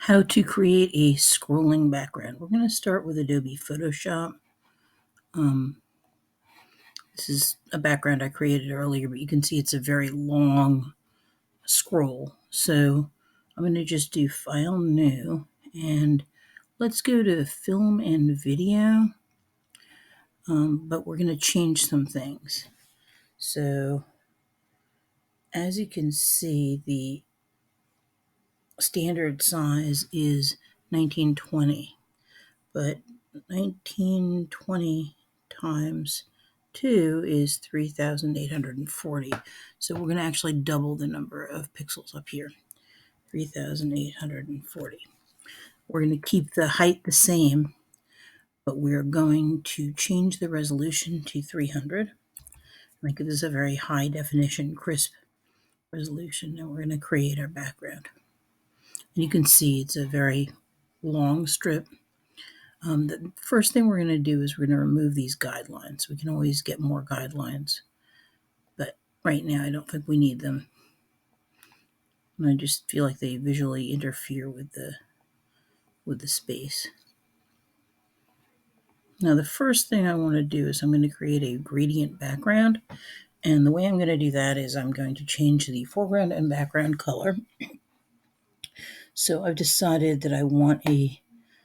How to create a scrolling background. We're going to start with Adobe Photoshop. This is a background I created earlier, but you can see it's a very long scroll. So I'm going to just do File, New, and let's go to Film and Video, but we're going to change some things. So as you can see, the standard size is 1920, but 1920 times 2 is 3,840. So we're going to actually double the number of pixels up here, 3,840. We're going to keep the height the same, but we're going to change the resolution to 300. Make this a very high definition, crisp resolution, and we're going to create our background. And you can see it's a very long strip. The first thing we're going to do is we're going to remove these guidelines. We can always get more guidelines, but right now I don't think we need them. And I just feel like they visually interfere with the space. Now the first thing I want to do is I'm going to create a gradient background, and the way I'm going to do that is I'm going to change the foreground and background color. So I've decided that I want a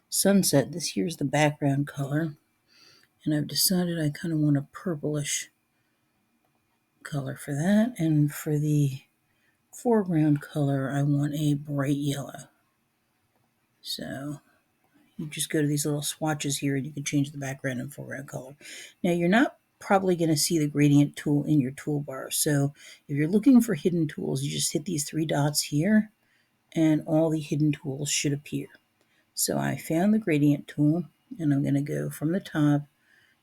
sunset. This here's the background color, and I've decided I kind of want a purplish color for that, and for the foreground color I want a bright yellow. So you just go to these little swatches here and you can change the background and foreground color. Now you're not probably going to see the gradient tool in your toolbar, so if you're looking for hidden tools, you just hit these three dots here and all the hidden tools should appear. So I found the gradient tool, and I'm going to go from the top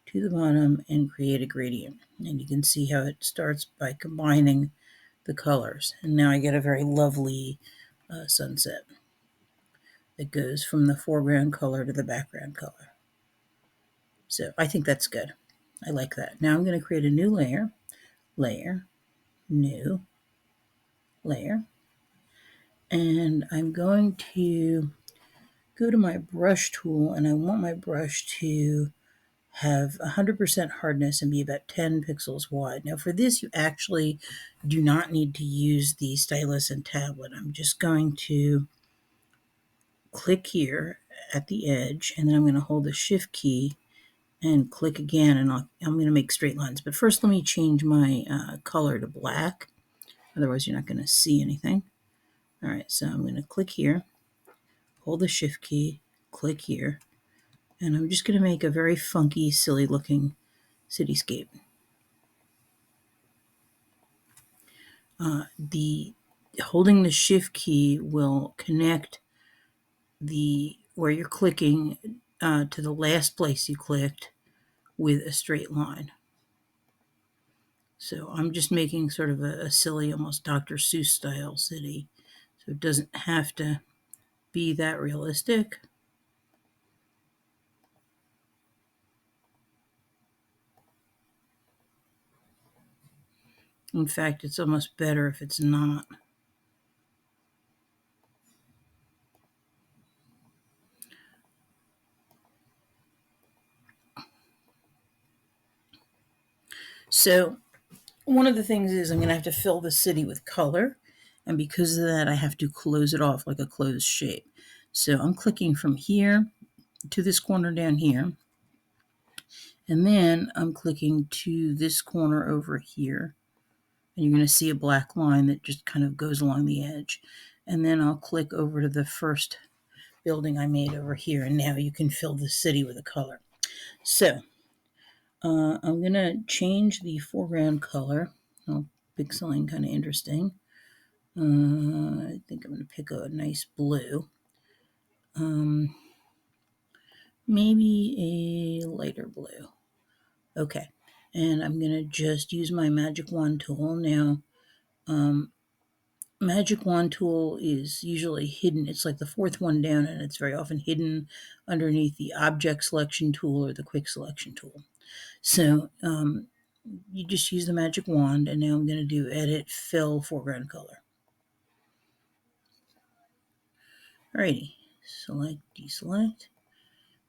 to the bottom and create a gradient. And you can see how it starts by combining the colors. And now I get a very lovely sunset that goes from the foreground color to the background color. So I think that's good. I like that. Now I'm going to create a new layer, new, layer. And I'm going to go to my brush tool, and I want my brush to have 100% hardness and be about 10 pixels wide. Now for this, you actually do not need to use the stylus and tablet. I'm just going to click here at the edge, and then I'm going to hold the shift key and click again, and I'm going to make straight lines. But first let me change my color to black, otherwise you're not going to see anything. All right, so I'm going to click here, hold the shift key, click here, and I'm just going to make a very funky, silly looking cityscape. Holding the shift key will connect where you're clicking to the last place you clicked with a straight line. So I'm just making sort of a silly, almost Dr. Seuss style city. So it doesn't have to be that realistic. In fact, it's almost better if it's not. So one of the things is I'm going to have to fill the city with color, and because of that I have to close it off like a closed shape. So I'm clicking from here to this corner down here, and then I'm clicking to this corner over here, and you're going to see a black line that just kind of goes along the edge. And then I'll click over to the first building I made over here, and now you can fill the city with a color. So I'm going to change the foreground color. Oh, pixeling, kind of interesting. I think I'm going to pick a nice blue. Maybe a lighter blue. Okay, and I'm going to just use my magic wand tool. Now, magic wand tool is usually hidden. It's like the fourth one down, and it's very often hidden underneath the object selection tool or the quick selection tool. So you just use the magic wand, and now I'm going to do edit, fill, foreground color. Alrighty, select, deselect.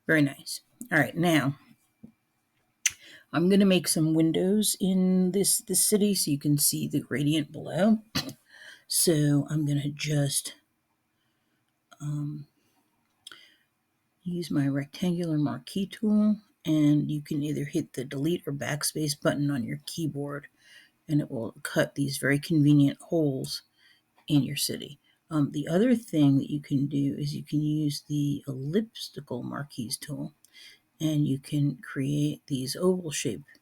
Very nice. All right, now I'm going to make some windows in this city so you can see the gradient below. So I'm going to just use my rectangular marquee tool, and you can either hit the delete or backspace button on your keyboard, and it will cut these very convenient holes in your city. The other thing that you can do is you can use the elliptical marquees tool, and you can create these oval shaped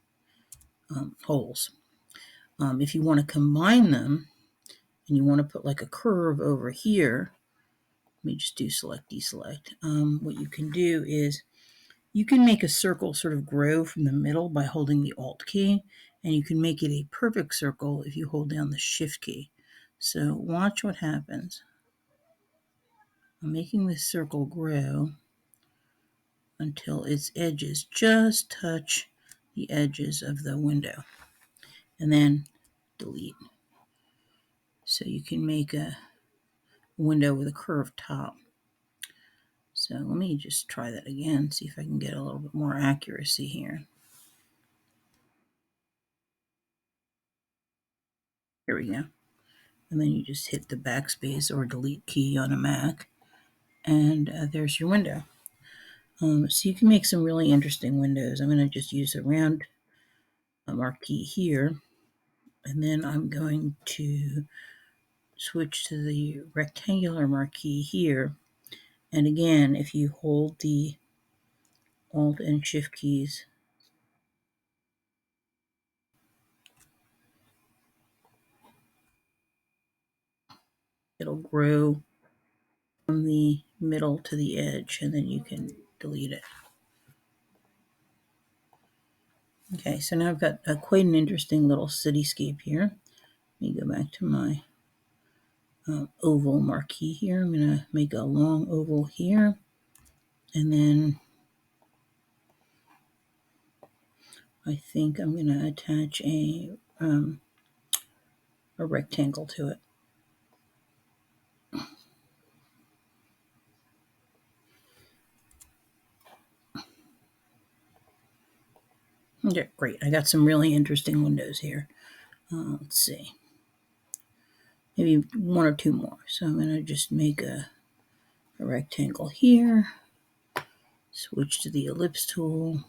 holes. If you want to combine them and you want to put like a curve over here, let me just do select, deselect. What you can do is you can make a circle sort of grow from the middle by holding the Alt key, and you can make it a perfect circle if you hold down the Shift key. So watch what happens. I'm making this circle grow until its edges just touch the edges of the window, and then delete. So you can make a window with a curved top. So let me just try that again, see if I can get a little bit more accuracy here. Here we go. And then you just hit the backspace or delete key on a Mac, and there's your window. So you can make some really interesting windows. I'm going to just use a round marquee here, and then I'm going to switch to the rectangular marquee here. And again, if you hold the Alt and Shift keys, it'll grow from the middle to the edge, and then you can delete it. Okay, so now I've got quite an interesting little cityscape here. Let me go back to my oval marquee here. I'm going to make a long oval here, and then I think I'm going to attach a rectangle to it. Okay, great. I got some really interesting windows here. Let's see. Maybe one or two more. So I'm going to just make a rectangle here. Switch to the ellipse tool.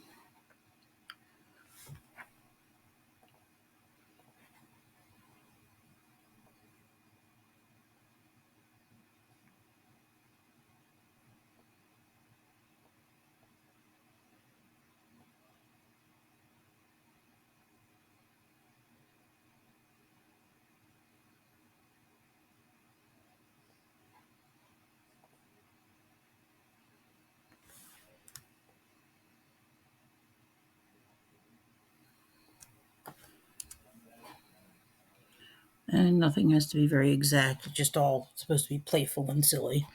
And nothing has to be very exact. It's just all supposed to be playful and silly.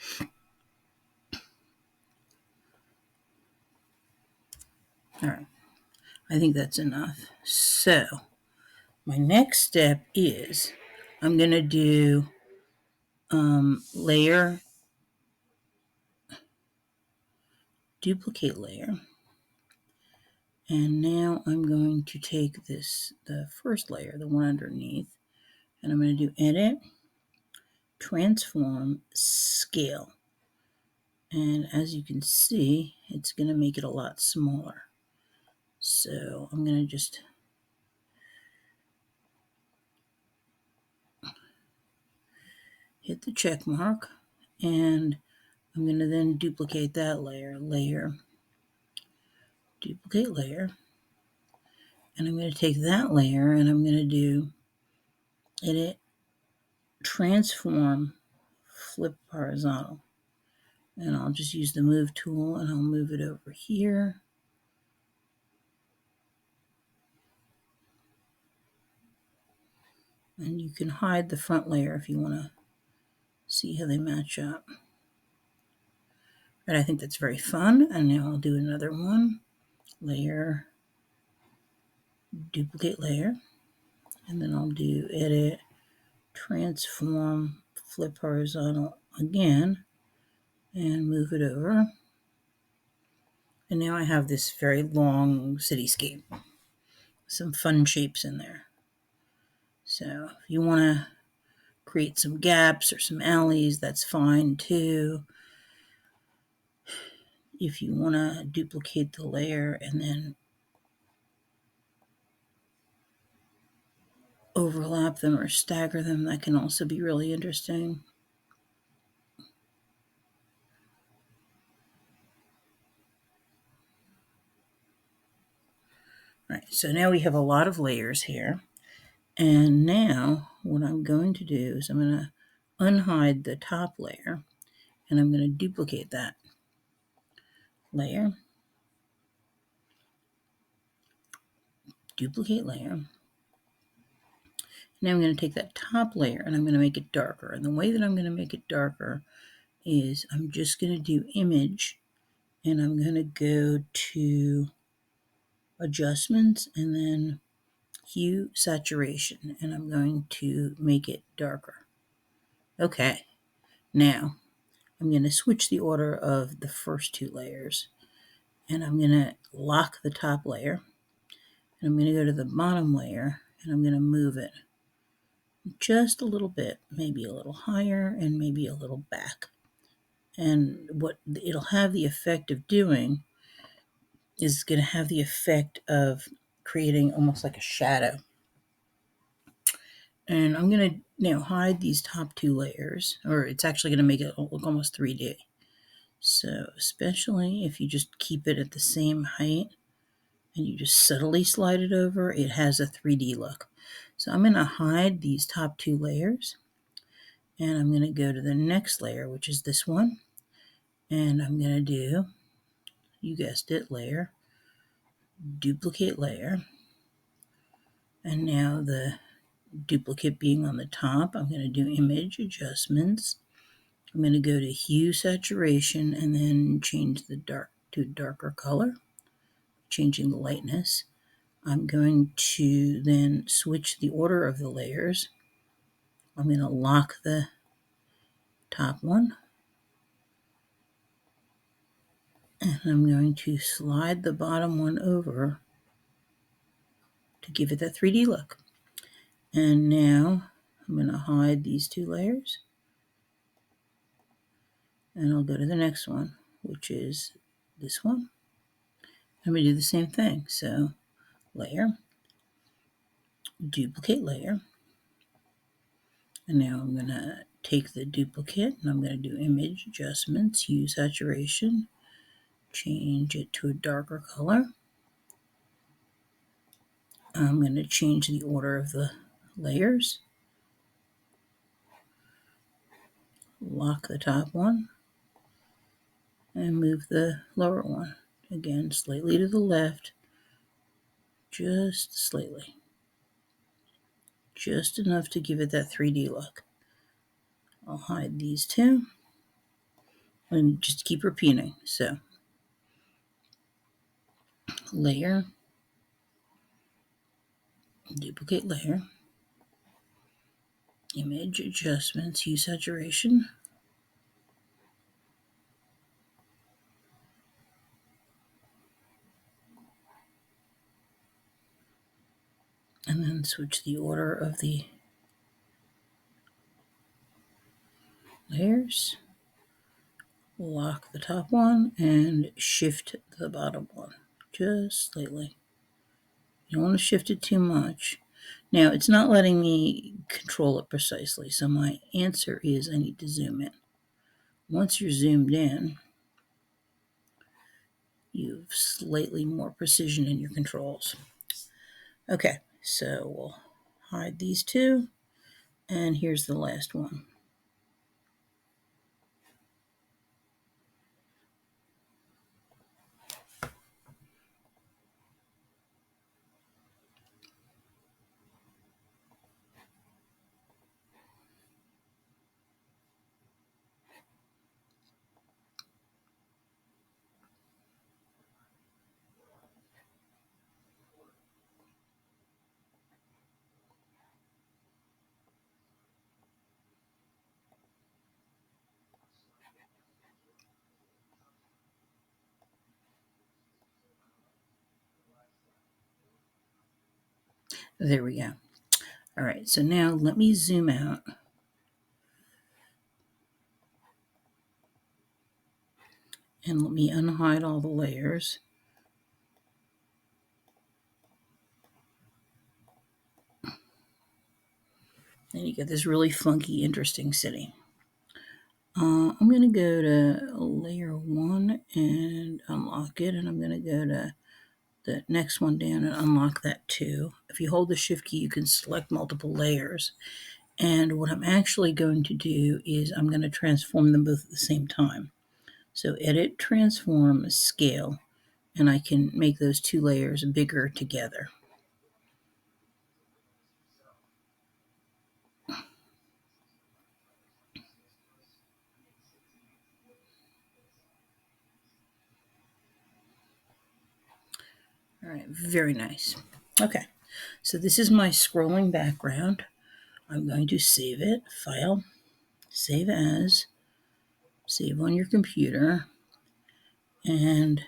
All right. I think that's enough. So my next step is I'm going to do layer, duplicate layer. And now I'm going to take the first layer, the one underneath, and I'm going to do edit, transform, scale. And as you can see, it's going to make it a lot smaller. So I'm going to just hit the check mark, and I'm going to then duplicate that layer, duplicate layer, and I'm going to take that layer and I'm going to do edit, transform, flip horizontal. And I'll just use the move tool and I'll move it over here. And you can hide the front layer if you want to see how they match up. But I think that's very fun. And now I'll do another one. Layer, duplicate layer. And then I'll do edit, transform, flip horizontal again. and move it over. And now I have this very long cityscape. Some fun shapes in there. So if you want to create some gaps or some alleys, that's fine too. If you want to duplicate the layer and then overlap them or stagger them, that can also be really interesting. Right, so now we have a lot of layers here. And now what I'm going to do is I'm going to unhide the top layer and I'm going to duplicate that layer. Duplicate layer. Now I'm going to take that top layer and I'm going to make it darker. And the way that I'm going to make it darker is I'm just going to do image and I'm going to go to adjustments and then hue saturation and I'm going to make it darker. Okay, now I'm going to switch the order of the first two layers and I'm going to lock the top layer and I'm going to go to the bottom layer and I'm going to move it just a little bit, maybe a little higher and maybe a little back. And what it'll have the effect of doing is going to have the effect of creating almost like a shadow. And I'm going to now hide these top two layers, or it's actually going to make it look almost 3D. So especially if you just keep it at the same height and you just subtly slide it over, it has a 3D look. So I'm going to hide these top two layers and I'm going to go to the next layer, which is this one. And I'm going to do, you guessed it, layer, duplicate layer. And now the duplicate being on the top, I'm going to do image adjustments. I'm going to go to hue saturation and then change the dark to darker color, changing the lightness. I'm going to then switch the order of the layers. I'm going to lock the top one. And I'm going to slide the bottom one over to give it that 3D look. And now I'm going to hide these two layers. And I'll go to the next one, which is this one. I'm going to do the same thing. So layer, duplicate layer. And now I'm going to take the duplicate and I'm going to do image adjustments, hue saturation, change it to a darker color. I'm going to change the order of the layers, lock the top one, and move the lower one. Again, slightly to the left, just slightly. Just enough to give it that 3D look. I'll hide these two and just keep repeating. So, layer, duplicate layer, image adjustments, hue saturation, and then switch the order of the layers, lock the top one, and shift the bottom one just slightly. You don't want to shift it too much. Now, it's not letting me control it precisely, so my answer is I need to zoom in. Once you're zoomed in, you have slightly more precision in your controls. Okay, so we'll hide these two, and here's the last one. There we go. All right, so now let me zoom out. And let me unhide all the layers. And you get this really funky, interesting city. I'm going to go to layer 1 and unlock it. And I'm going to go to the next one down and unlock that too. If you hold the shift key, you can select multiple layers. And what I'm actually going to do is I'm going to transform them both at the same time. So edit, transform, scale, and I can make those two layers bigger together. All right, very nice. Okay, so this is my scrolling background. I'm going to save it, File, Save As, save on your computer, and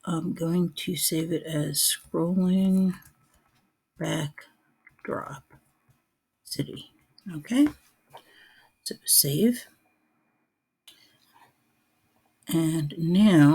I'm going to save it as Scrolling Backdrop City. Okay, so save. And now